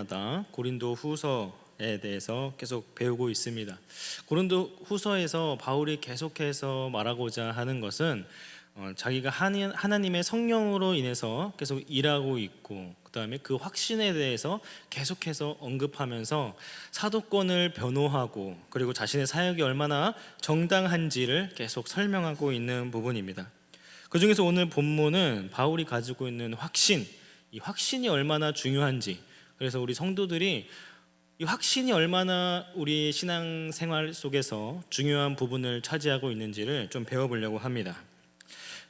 때마다 고린도 후서에 대해서 계속 배우고 있습니다. 고린도 후서에서 바울이 계속해서 말하고자 하는 것은 자기가 하나님의 성령으로 인해서 계속 일하고 있고, 그 다음에 그 확신에 대해서 계속해서 언급하면서 사도권을 변호하고, 그리고 자신의 사역이 얼마나 정당한지를 계속 설명하고 있는 부분입니다. 그 중에서 오늘 본문은 바울이 가지고 있는 확신, 이 확신이 얼마나 중요한지, 그래서 우리 성도들이 이 확신이 얼마나 우리 신앙생활 속에서 중요한 부분을 차지하고 있는지를 좀 배워보려고 합니다.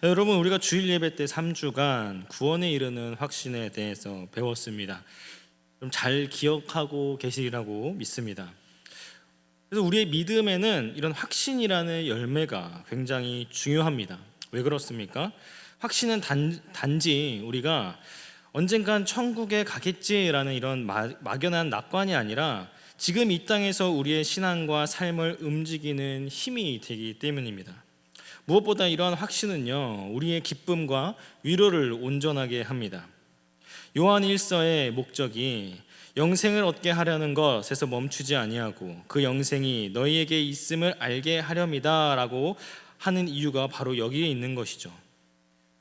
여러분, 우리가 주일 예배 때 3주간 구원에 이르는 확신에 대해서 배웠습니다. 좀 잘 기억하고 계시리라고 믿습니다. 그래서 우리의 믿음에는 이런 확신이라는 열매가 굉장히 중요합니다. 왜 그렇습니까? 확신은 단지 우리가 언젠간 천국에 가겠지라는 이런 막연한 낙관이 아니라 지금 이 땅에서 우리의 신앙과 삶을 움직이는 힘이 되기 때문입니다. 무엇보다 이러한 확신은요, 우리의 기쁨과 위로를 온전하게 합니다. 요한 1서의 목적이 영생을 얻게 하려는 것에서 멈추지 아니하고 그 영생이 너희에게 있음을 알게 하렵니다 라고 하는 이유가 바로 여기에 있는 것이죠.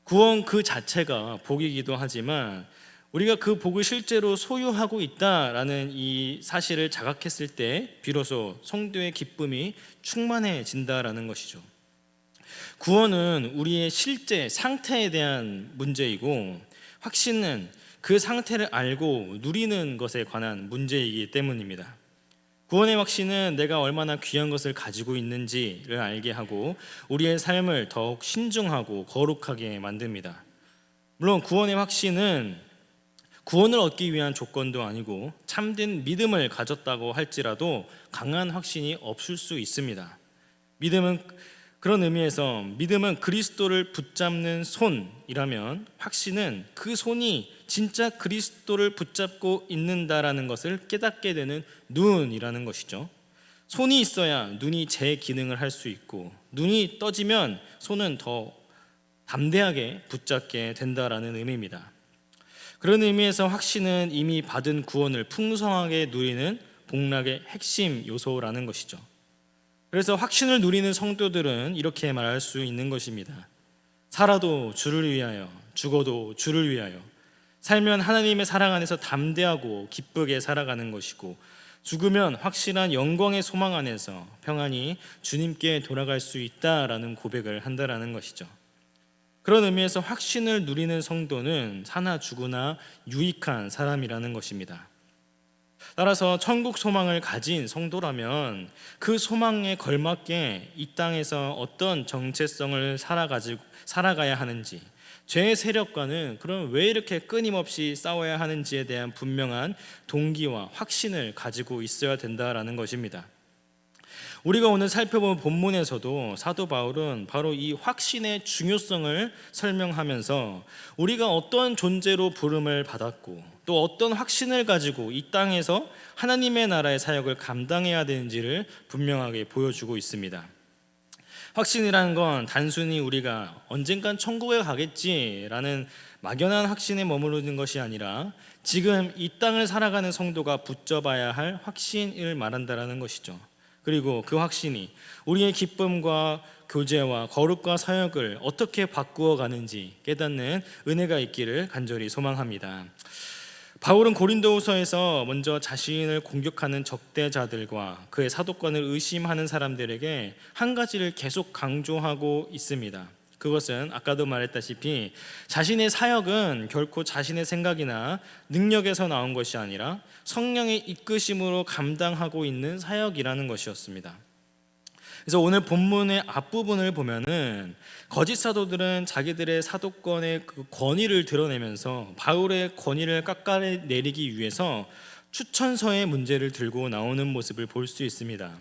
구원 그 자체가 복이기도 하지만 우리가 그 복을 실제로 소유하고 있다라는 이 사실을 자각했을 때 비로소 성도의 기쁨이 충만해진다라는 것이죠. 구원은 우리의 실제 상태에 대한 문제이고, 확신은 그 상태를 알고 누리는 것에 관한 문제이기 때문입니다. 구원의 확신은 내가 얼마나 귀한 것을 가지고 있는지를 알게 하고 우리의 삶을 더욱 신중하고 거룩하게 만듭니다. 물론 구원의 확신은 구원을 얻기 위한 조건도 아니고 참된 믿음을 가졌다고 할지라도 강한 확신이 없을 수 있습니다. 그런 의미에서 믿음은 그리스도를 붙잡는 손이라면 확신은 그 손이 진짜 그리스도를 붙잡고 있는다라는 것을 깨닫게 되는 눈이라는 것이죠. 손이 있어야 눈이 제 기능을 할 수 있고, 눈이 떠지면 손은 더 담대하게 붙잡게 된다라는 의미입니다. 그런 의미에서 확신은 이미 받은 구원을 풍성하게 누리는 복락의 핵심 요소라는 것이죠. 그래서 확신을 누리는 성도들은 이렇게 말할 수 있는 것입니다. 살아도 주를 위하여, 죽어도 주를 위하여. 살면 하나님의 사랑 안에서 담대하고 기쁘게 살아가는 것이고, 죽으면 확실한 영광의 소망 안에서 평안히 주님께 돌아갈 수 있다라는 고백을 한다라는 것이죠. 그런 의미에서 확신을 누리는 성도는 사나 죽으나 유익한 사람이라는 것입니다. 따라서 천국 소망을 가진 성도라면 그 소망에 걸맞게 이 땅에서 어떤 정체성을 살아가야 하는지, 죄의 세력과는 그럼 왜 이렇게 끊임없이 싸워야 하는지에 대한 분명한 동기와 확신을 가지고 있어야 된다라는 것입니다. 우리가 오늘 살펴본 본문에서도 사도 바울은 바로 이 확신의 중요성을 설명하면서 우리가 어떤 존재로 부름을 받았고 또 어떤 확신을 가지고 이 땅에서 하나님의 나라의 사역을 감당해야 되는지를 분명하게 보여주고 있습니다. 확신이라는 건 단순히 우리가 언젠간 천국에 가겠지라는 막연한 확신에 머무르는 것이 아니라 지금 이 땅을 살아가는 성도가 붙잡아야 할 확신을 말한다라는 것이죠. 그리고 그 확신이 우리의 기쁨과 교제와 거룩과 사역을 어떻게 바꾸어 가는지 깨닫는 은혜가 있기를 간절히 소망합니다. 바울은 고린도후서에서 먼저 자신을 공격하는 적대자들과 그의 사도권을 의심하는 사람들에게 한 가지를 계속 강조하고 있습니다. 그것은 아까도 말했다시피 자신의 사역은 결코 자신의 생각이나 능력에서 나온 것이 아니라 성령의 이끄심으로 감당하고 있는 사역이라는 것이었습니다. 그래서 오늘 본문의 앞부분을 보면은 거짓 사도들은 자기들의 사도권의 그 권위를 드러내면서 바울의 권위를 깎아내리기 위해서 추천서의 문제를 들고 나오는 모습을 볼 수 있습니다.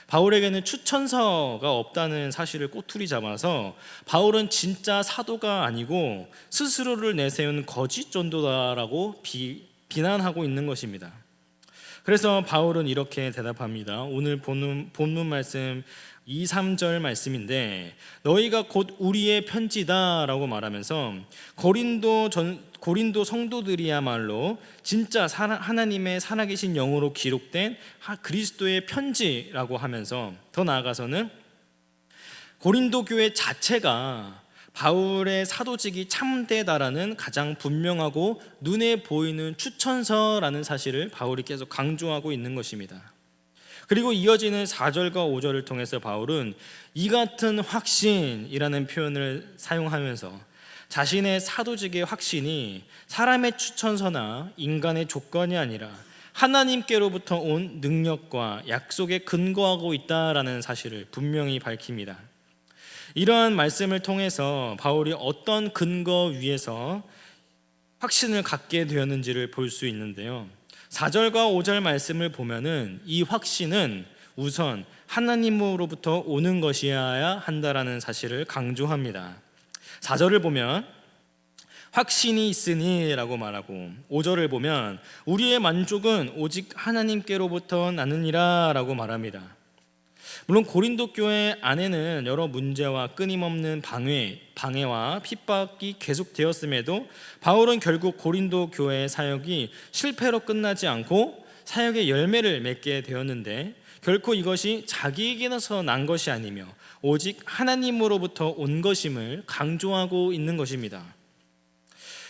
바울에게는 추천서가 없다는 사실을 꼬투리 잡아서 바울은 진짜 사도가 아니고 스스로를 내세운 거짓 전도다라고 비난하고 있는 것입니다. 그래서 바울은 이렇게 대답합니다. 오늘 본문 말씀 2, 3절 말씀인데, 너희가 곧 우리의 편지다라고 말하면서 고린도 성도들이야말로 진짜 하나님의 살아계신 영으로 기록된 그리스도의 편지라고 하면서, 더 나아가서는 고린도 교회 자체가 바울의 사도직이 참되다라는 가장 분명하고 눈에 보이는 추천서라는 사실을 바울이 계속 강조하고 있는 것입니다. 그리고 이어지는 4절과 5절을 통해서 바울은 이 같은 확신이라는 표현을 사용하면서 자신의 사도직의 확신이 사람의 추천서나 인간의 조건이 아니라 하나님께로부터 온 능력과 약속에 근거하고 있다라는 사실을 분명히 밝힙니다. 이러한 말씀을 통해서 바울이 어떤 근거 위에서 확신을 갖게 되었는지를 볼 수 있는데요, 4절과 5절 말씀을 보면은 이 확신은 우선 하나님으로부터 오는 것이어야 한다라는 사실을 강조합니다. 4절을 보면 확신이 있으니 라고 말하고, 5절을 보면 우리의 만족은 오직 하나님께로부터 나느니라 라고 말합니다. 물론 고린도 교회 안에는 여러 문제와 끊임없는 방해와 핍박이 계속되었음에도 바울은 결국 고린도 교회의 사역이 실패로 끝나지 않고 사역의 열매를 맺게 되었는데, 결코 이것이 자기에게서 난 것이 아니며 오직 하나님으로부터 온 것임을 강조하고 있는 것입니다.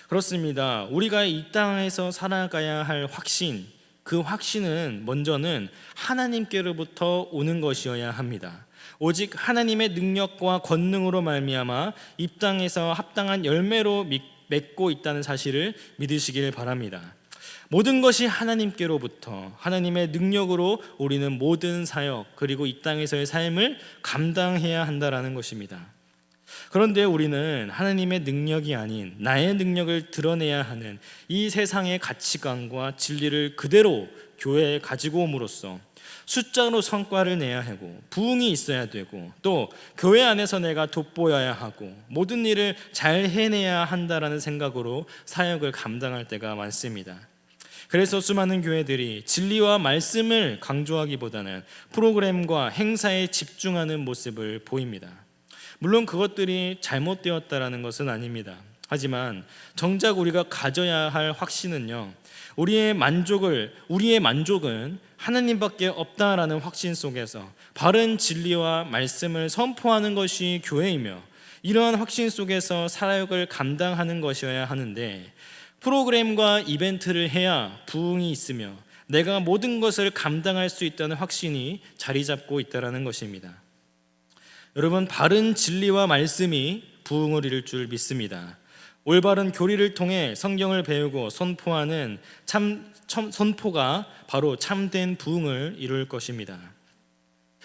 그렇습니다. 우리가 이 땅에서 살아가야 할 확신, 그 확신은 먼저는 하나님께로부터 오는 것이어야 합니다. 오직 하나님의 능력과 권능으로 말미암아 이 땅에서 합당한 열매로 맺고 있다는 사실을 믿으시길 바랍니다. 모든 것이 하나님께로부터, 하나님의 능력으로 우리는 모든 사역 그리고 이 땅에서의 삶을 감당해야 한다라는 것입니다. 그런데 우리는 하나님의 능력이 아닌 나의 능력을 드러내야 하는 이 세상의 가치관과 진리를 그대로 교회에 가지고 옴으로써 숫자로 성과를 내야 하고 부흥이 있어야 되고, 또 교회 안에서 내가 돋보여야 하고 모든 일을 잘 해내야 한다라는 생각으로 사역을 감당할 때가 많습니다. 그래서 수많은 교회들이 진리와 말씀을 강조하기보다는 프로그램과 행사에 집중하는 모습을 보입니다. 물론 그것들이 잘못되었다라는 것은 아닙니다. 하지만 정작 우리가 가져야 할 확신은요, 우리의 만족은 하나님밖에 없다라는 확신 속에서 바른 진리와 말씀을 선포하는 것이 교회이며, 이러한 확신 속에서 사역을 감당하는 것이어야 하는데, 프로그램과 이벤트를 해야 부흥이 있으며 내가 모든 것을 감당할 수 있다는 확신이 자리 잡고 있다는 것입니다. 여러분, 바른 진리와 말씀이 부흥을 이룰 줄 믿습니다. 올바른 교리를 통해 성경을 배우고 선포하는 선포가 바로 참된 부흥을 이룰 것입니다.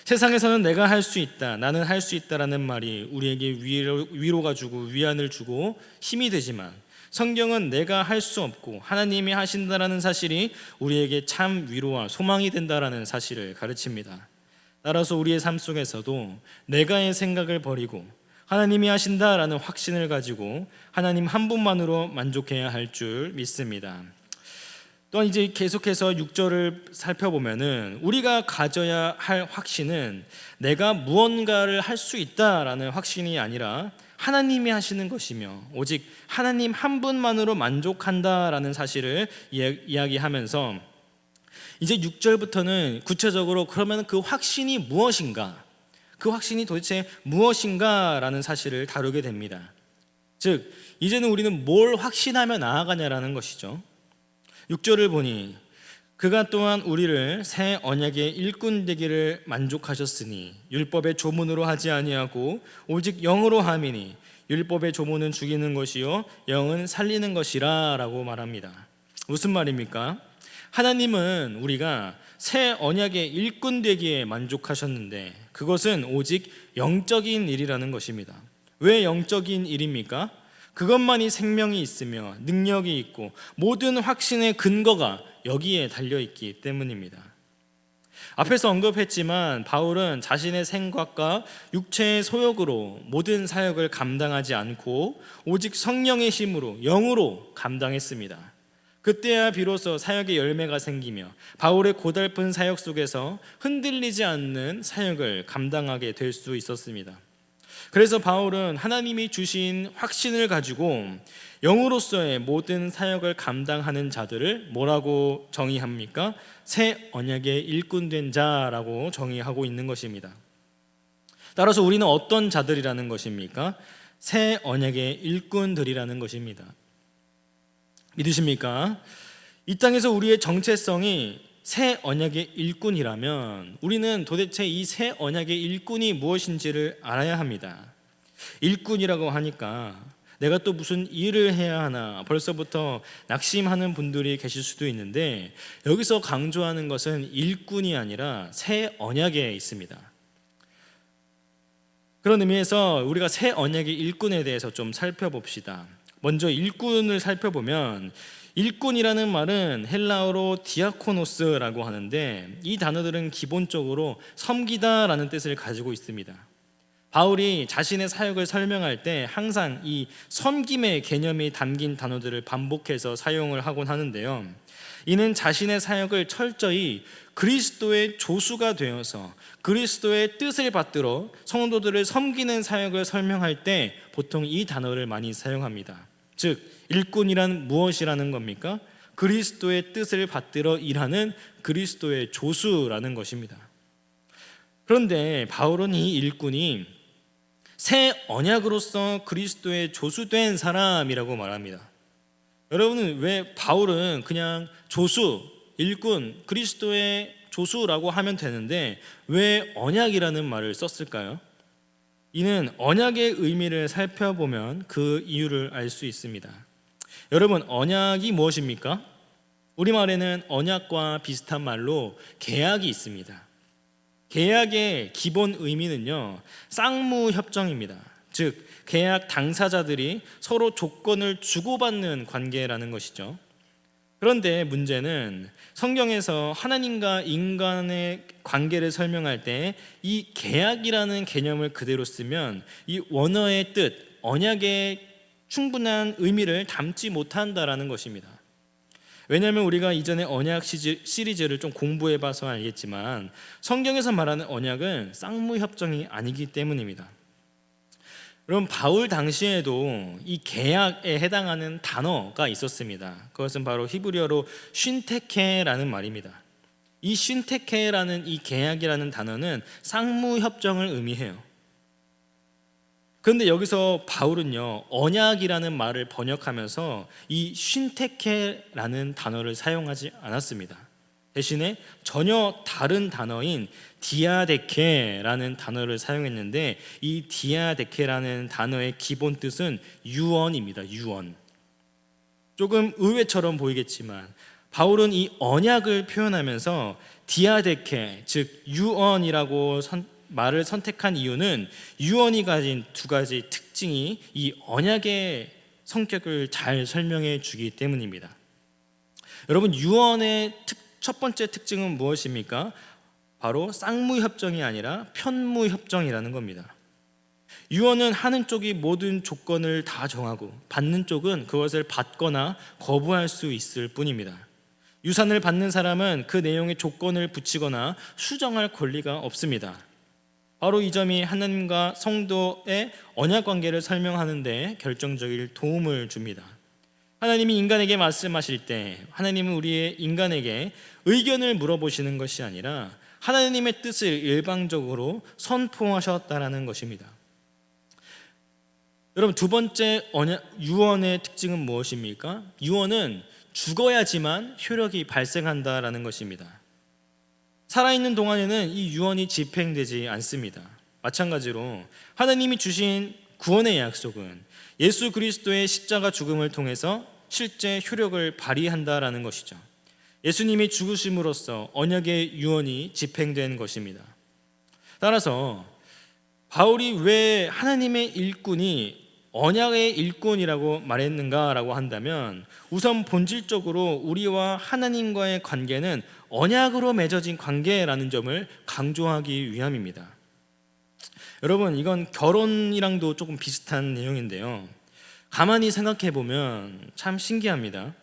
세상에서는 내가 할 수 있다, 나는 할 수 있다라는 말이 우리에게 위로가 주고 위안을 주고 힘이 되지만, 성경은 내가 할 수 없고 하나님이 하신다라는 사실이 우리에게 참 위로와 소망이 된다라는 사실을 가르칩니다. 따라서 우리의 삶 속에서도 내가의 생각을 버리고 하나님이 하신다라는 확신을 가지고 하나님 한 분만으로 만족해야 할 줄 믿습니다. 또 이제 계속해서 6절을 살펴보면은 우리가 가져야 할 확신은 내가 무언가를 할 수 있다라는 확신이 아니라 하나님이 하시는 것이며 오직 하나님 한 분만으로 만족한다라는 사실을 이야기하면서, 이제 6절부터는 구체적으로 그러면 그 확신이 무엇인가, 그 확신이 도대체 무엇인가라는 사실을 다루게 됩니다. 즉 이제는 우리는 뭘 확신하며 나아가냐라는 것이죠. 6절을 보니 그가 또한 우리를 새 언약의 일꾼 되기를 만족하셨으니 율법의 조문으로 하지 아니하고 오직 영으로 함이니 율법의 조문은 죽이는 것이요 영은 살리는 것이라 라고 말합니다. 무슨 말입니까? 하나님은 우리가 새 언약의 일꾼 되기에 만족하셨는데 그것은 오직 영적인 일이라는 것입니다. 왜 영적인 일입니까? 그것만이 생명이 있으며 능력이 있고 모든 확신의 근거가 여기에 달려있기 때문입니다. 앞에서 언급했지만 바울은 자신의 생각과 육체의 소욕으로 모든 사역을 감당하지 않고 오직 성령의 힘으로 영으로 감당했습니다. 그때야 비로소 사역의 열매가 생기며 바울의 고달픈 사역 속에서 흔들리지 않는 사역을 감당하게 될 수 있었습니다. 그래서 바울은 하나님이 주신 확신을 가지고 영으로서의 모든 사역을 감당하는 자들을 뭐라고 정의합니까? 새 언약의 일꾼된 자라고 정의하고 있는 것입니다. 따라서 우리는 어떤 자들이라는 것입니까? 새 언약의 일꾼들이라는 것입니다. 믿으십니까? 이 땅에서 우리의 정체성이 새 언약의 일꾼이라면 우리는 도대체 이 새 언약의 일꾼이 무엇인지를 알아야 합니다. 일꾼이라고 하니까 내가 또 무슨 일을 해야 하나 벌써부터 낙심하는 분들이 계실 수도 있는데, 여기서 강조하는 것은 일꾼이 아니라 새 언약에 있습니다. 그런 의미에서 우리가 새 언약의 일꾼에 대해서 좀 살펴봅시다. 먼저 일꾼을 살펴보면, 일꾼이라는 말은 헬라어로 디아코노스라고 하는데 이 단어들은 기본적으로 섬기다라는 뜻을 가지고 있습니다. 바울이 자신의 사역을 설명할 때 항상 이 섬김의 개념이 담긴 단어들을 반복해서 사용을 하곤 하는데요, 이는 자신의 사역을 철저히 그리스도의 조수가 되어서 그리스도의 뜻을 받들어 성도들을 섬기는 사역을 설명할 때 보통 이 단어를 많이 사용합니다. 즉, 일꾼이란 무엇이라는 겁니까? 그리스도의 뜻을 받들어 일하는 그리스도의 조수라는 것입니다. 그런데 바울은 이 일꾼이 새 언약으로서 그리스도의 조수된 사람이라고 말합니다. 여러분은 왜 바울은 그냥 조수, 일꾼, 그리스도의 조수라고 하면 되는데 왜 언약이라는 말을 썼을까요? 이는 언약의 의미를 살펴보면 그 이유를 알 수 있습니다. 여러분, 언약이 무엇입니까? 우리말에는 언약과 비슷한 말로 계약이 있습니다. 계약의 기본 의미는요, 쌍무협정입니다. 즉, 계약 당사자들이 서로 조건을 주고받는 관계라는 것이죠. 그런데 문제는 성경에서 하나님과 인간의 관계를 설명할 때 이 계약이라는 개념을 그대로 쓰면 이 원어의 뜻, 언약의 충분한 의미를 담지 못한다라는 것입니다. 왜냐하면 우리가 이전에 언약 시리즈를 좀 공부해봐서 알겠지만 성경에서 말하는 언약은 쌍무협정이 아니기 때문입니다. 그럼 바울 당시에도 이 계약에 해당하는 단어가 있었습니다. 그것은 바로 히브리어로 쉰테케라는 말입니다. 이 쉰테케라는 이 계약이라는 단어는 쌍무협정을 의미해요. 그런데 여기서 바울은요, 언약이라는 말을 번역하면서 이 쉰테케라는 단어를 사용하지 않았습니다. 대신에 전혀 다른 단어인 디아데케라는 단어를 사용했는데 이 디아데케라는 단어의 기본 뜻은 유언입니다. 유언. 조금 의외처럼 보이겠지만 바울은 이 언약을 표현하면서 디아데케, 즉 유언이라고 말을 선택한 이유는 유언이 가진 두 가지 특징이 이 언약의 성격을 잘 설명해 주기 때문입니다. 여러분, 유언의 첫 번째 특징은 무엇입니까? 바로 쌍무협정이 아니라 편무협정이라는 겁니다. 유언은 하는 쪽이 모든 조건을 다 정하고 받는 쪽은 그것을 받거나 거부할 수 있을 뿐입니다. 유산을 받는 사람은 그 내용에 조건을 붙이거나 수정할 권리가 없습니다. 바로 이 점이 하나님과 성도의 언약 관계를 설명하는 데 결정적인 도움을 줍니다. 하나님이 인간에게 말씀하실 때 하나님은 우리의 인간에게 의견을 물어보시는 것이 아니라 하나님의 뜻을 일방적으로 선포하셨다는 것입니다. 여러분, 두 번째 유언의 특징은 무엇입니까? 유언은 죽어야지만 효력이 발생한다라는 것입니다. 살아있는 동안에는 이 유언이 집행되지 않습니다. 마찬가지로 하나님이 주신 구원의 약속은 예수 그리스도의 십자가 죽음을 통해서 실제 효력을 발휘한다라는 것이죠. 예수님이 죽으심으로써 언약의 유언이 집행된 것입니다. 따라서 바울이 왜 하나님의 일꾼이 언약의 일꾼이라고 말했는가라고 한다면 우선 본질적으로 우리와 하나님과의 관계는 언약으로 맺어진 관계라는 점을 강조하기 위함입니다. 여러분, 이건 결혼이랑도 조금 비슷한 내용인데요, 가만히 생각해 보면 참 신기합니다.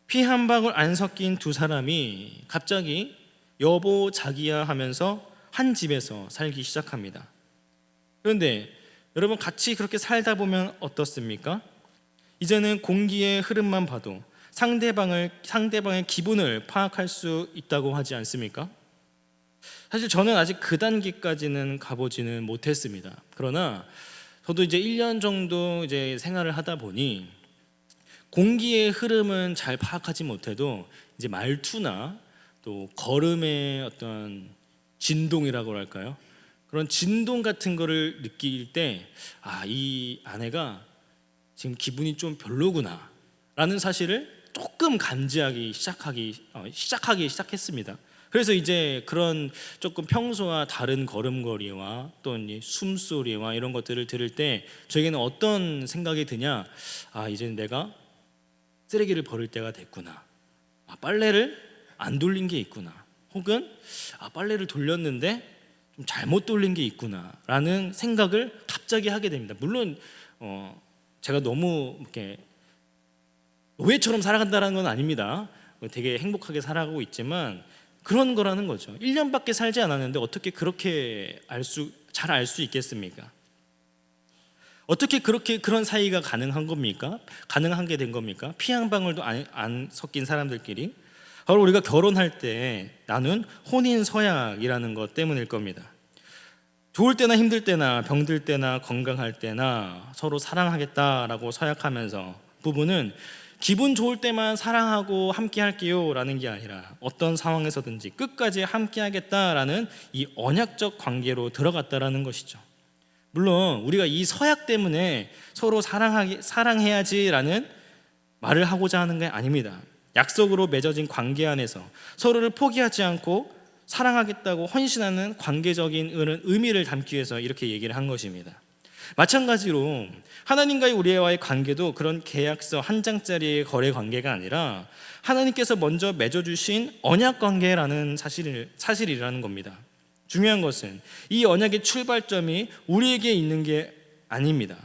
피 한 방울 안 섞인 두 사람이 갑자기 여보 자기야 하면서 한 집에서 살기 시작합니다. 그런데 여러분, 같이 그렇게 살다 보면 어떻습니까? 이제는 공기의 흐름만 봐도 상대방의 기분을 파악할 수 있다고 하지 않습니까? 사실 저는 아직 그 단계까지는 가보지는 못했습니다. 그러나 저도 이제 1년 정도 이제 생활을 하다 보니 공기의 흐름은 잘 파악하지 못해도 이제 말투나 또 걸음의 어떤 진동이라고 할까요? 그런 진동 같은 거를 느낄 때, 이 아내가 지금 기분이 좀 별로구나 라는 사실을 조금 감지하기 시작했습니다. 그래서 이제 그런 조금 평소와 다른 걸음걸이와 또 숨소리와 이런 것들을 들을 때 저에게는 어떤 생각이 드냐, 이제는 내가 쓰레기를 버릴 때가 됐구나, 빨래를 안 돌린 게 있구나, 혹은 빨래를 돌렸는데 좀 잘못 돌린 게 있구나 라는 생각을 갑자기 하게 됩니다. 물론 제가 너무 이렇게 노예처럼 살아간다는 건 아닙니다. 되게 행복하게 살아가고 있지만 그런 거라는 거죠. 1년밖에 살지 않았는데 어떻게 그렇게 잘 알 수 있겠습니까? 어떻게 그렇게 그런 사이가 가능한 겁니까? 가능한 게 된 겁니까? 피 한 방울도 안 섞인 사람들끼리. 바로 우리가 결혼할 때 나눈 혼인 서약이라는 것 때문일 겁니다. 좋을 때나 힘들 때나 병들 때나 건강할 때나 서로 사랑하겠다라고 서약하면서 부부는 기분 좋을 때만 사랑하고 함께 할게요 라는 게 아니라 어떤 상황에서든지 끝까지 함께 하겠다라는 이 언약적 관계로 들어갔다라는 것이죠. 물론 우리가 이 서약 때문에 서로 사랑해야지라는 말을 하고자 하는 게 아닙니다. 약속으로 맺어진 관계 안에서 서로를 포기하지 않고 사랑하겠다고 헌신하는 관계적인 의미를 담기 위해서 이렇게 얘기를 한 것입니다. 마찬가지로 하나님과의 우리와의 관계도 그런 계약서 한 장짜리의 거래 관계가 아니라 하나님께서 먼저 맺어주신 언약 관계라는 사실이라는 겁니다. 중요한 것은 이 언약의 출발점이 우리에게 있는 게 아닙니다.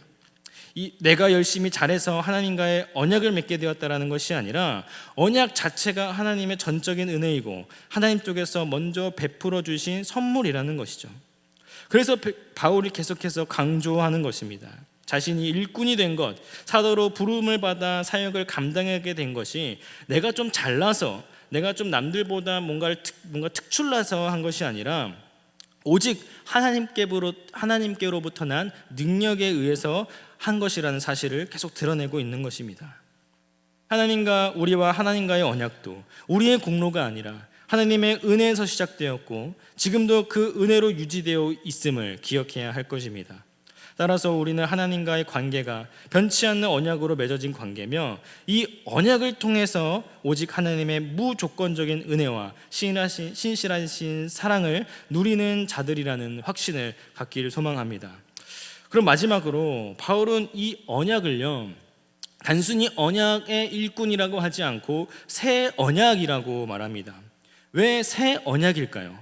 내가 열심히 잘해서 하나님과의 언약을 맺게 되었다는 것이 아니라 언약 자체가 하나님의 전적인 은혜이고 하나님 쪽에서 먼저 베풀어 주신 선물이라는 것이죠. 그래서 바울이 계속해서 강조하는 것입니다. 자신이 일꾼이 된 것, 사도로 부름을 받아 사역을 감당하게 된 것이 내가 좀 잘나서, 내가 좀 남들보다 뭔가 특출나서 한 것이 아니라 오직 하나님께로부터 난 능력에 의해서 한 것이라는 사실을 계속 드러내고 있는 것입니다. 우리와 하나님과의 언약도 우리의 공로가 아니라 하나님의 은혜에서 시작되었고 지금도 그 은혜로 유지되어 있음을 기억해야 할 것입니다. 따라서 우리는 하나님과의 관계가 변치 않는 언약으로 맺어진 관계며 이 언약을 통해서 오직 하나님의 무조건적인 은혜와 신실하신 사랑을 누리는 자들이라는 확신을 갖기를 소망합니다. 그럼 마지막으로 바울은 이 언약을요, 단순히 언약의 일꾼이라고 하지 않고 새 언약이라고 말합니다. 왜 새 언약일까요?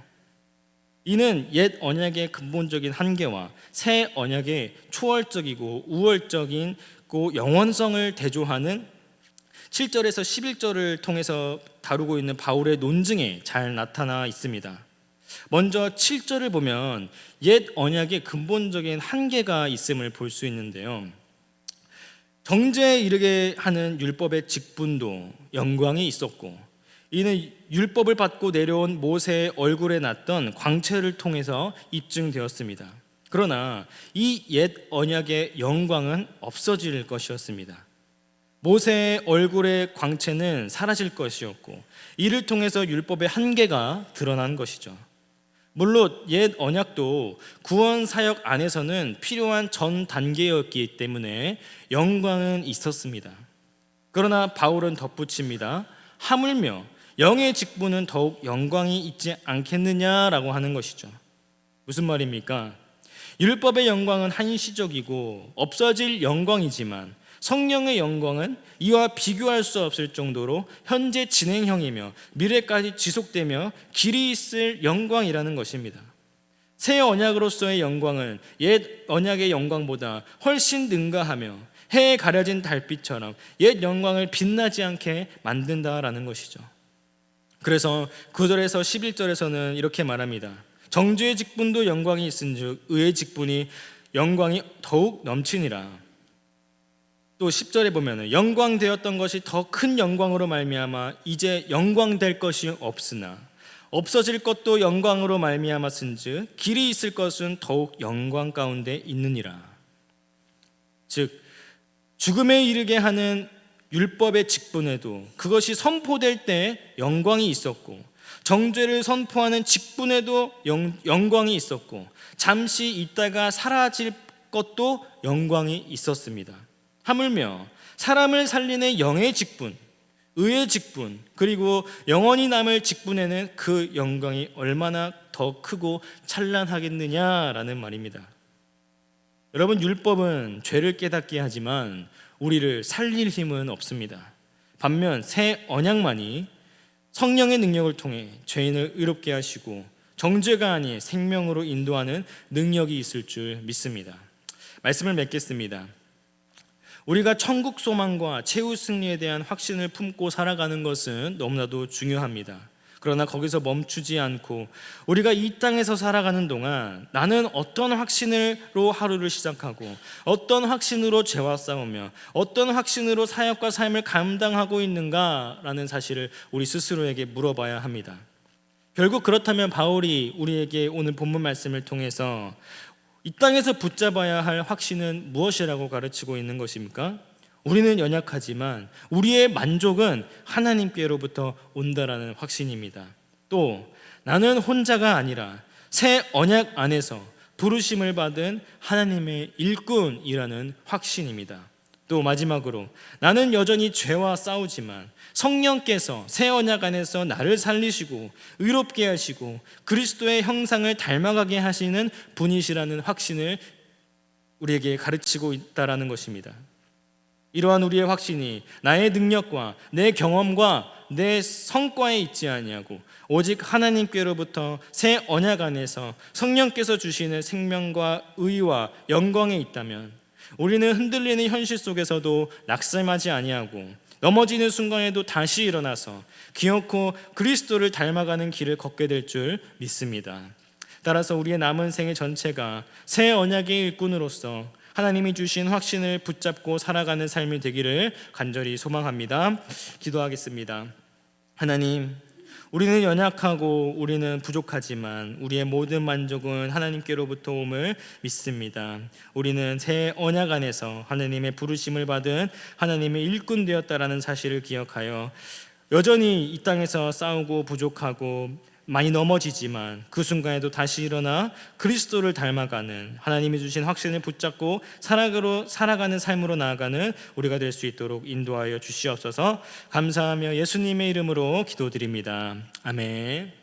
이는 옛 언약의 근본적인 한계와 새 언약의 초월적이고 우월적인 영원성을 대조하는 7절에서 11절을 통해서 다루고 있는 바울의 논증에 잘 나타나 있습니다. 먼저 7절을 보면 옛 언약의 근본적인 한계가 있음을 볼 수 있는데요, 정죄에 이르게 하는 율법의 직분도 영광이 있었고 이는 율법을 받고 내려온 모세의 얼굴에 났던 광채를 통해서 입증되었습니다. 그러나 이 옛 언약의 영광은 없어질 것이었습니다. 모세의 얼굴의 광채는 사라질 것이었고 이를 통해서 율법의 한계가 드러난 것이죠. 물론 옛 언약도 구원 사역 안에서는 필요한 전 단계였기 때문에 영광은 있었습니다. 그러나 바울은 덧붙입니다. 하물며 영의 직분은 더욱 영광이 있지 않겠느냐라고 하는 것이죠. 무슨 말입니까? 율법의 영광은 한시적이고 없어질 영광이지만 성령의 영광은 이와 비교할 수 없을 정도로 현재 진행형이며 미래까지 지속되며 길이 있을 영광이라는 것입니다. 새 언약으로서의 영광은 옛 언약의 영광보다 훨씬 능가하며 해에 가려진 달빛처럼 옛 영광을 빛나지 않게 만든다라는 것이죠. 그래서 9절에서 11절에서는 이렇게 말합니다. 정죄의 직분도 영광이 있은즉 의의 직분이 영광이 더욱 넘치니라. 또 10절에 보면은 영광되었던 것이 더 큰 영광으로 말미암아 이제 영광될 것이 없으나 없어질 것도 영광으로 말미암았은즉 길이 있을 것은 더욱 영광 가운데 있느니라. 즉 죽음에 이르게 하는 율법의 직분에도 그것이 선포될 때 영광이 있었고, 정죄를 선포하는 직분에도 영광이 있었고, 잠시 있다가 사라질 것도 영광이 있었습니다. 하물며 사람을 살리는 영의 직분, 의의 직분, 그리고 영원히 남을 직분에는 그 영광이 얼마나 더 크고 찬란하겠느냐라는 말입니다. 여러분, 율법은 죄를 깨닫게 하지만 우리를 살릴 힘은 없습니다. 반면 새 언약만이 성령의 능력을 통해 죄인을 의롭게 하시고 정죄가 아닌 생명으로 인도하는 능력이 있을 줄 믿습니다. 말씀을 맺겠습니다. 우리가 천국 소망과 최후 승리에 대한 확신을 품고 살아가는 것은 너무나도 중요합니다. 그러나 거기서 멈추지 않고 우리가 이 땅에서 살아가는 동안 나는 어떤 확신으로 하루를 시작하고 어떤 확신으로 죄와 싸우며 어떤 확신으로 사역과 삶을 감당하고 있는가라는 사실을 우리 스스로에게 물어봐야 합니다. 결국 그렇다면 바울이 우리에게 오늘 본문 말씀을 통해서 이 땅에서 붙잡아야 할 확신은 무엇이라고 가르치고 있는 것입니까? 우리는 연약하지만 우리의 만족은 하나님께로부터 온다라는 확신입니다. 또 나는 혼자가 아니라 새 언약 안에서 부르심을 받은 하나님의 일꾼이라는 확신입니다. 또 마지막으로 나는 여전히 죄와 싸우지만 성령께서 새 언약 안에서 나를 살리시고 의롭게 하시고 그리스도의 형상을 닮아가게 하시는 분이시라는 확신을 우리에게 가르치고 있다라는 것입니다. 이러한 우리의 확신이 나의 능력과 내 경험과 내 성과에 있지 아니하고 오직 하나님께로부터 새 언약 안에서 성령께서 주시는 생명과 의와 영광에 있다면 우리는 흔들리는 현실 속에서도 낙심하지 아니하고 넘어지는 순간에도 다시 일어나서 기어코 그리스도를 닮아가는 길을 걷게 될 줄 믿습니다. 따라서 우리의 남은 생애 전체가 새 언약의 일꾼으로서 하나님이 주신 확신을 붙잡고 살아가는 삶이 되기를 간절히 소망합니다. 기도하겠습니다. 하나님, 우리는 연약하고 우리는 부족하지만 우리의 모든 만족은 하나님께로부터 옴을 믿습니다. 우리는 새 언약 안에서 하나님의 부르심을 받은 하나님의 일꾼 되었다라는 사실을 기억하여 여전히 이 땅에서 싸우고 부족하고 많이 넘어지지만 그 순간에도 다시 일어나 그리스도를 닮아가는 하나님이 주신 확신을 붙잡고 살아가는 삶으로 나아가는 우리가 될 수 있도록 인도하여 주시옵소서. 감사하며 예수님의 이름으로 기도드립니다. 아멘.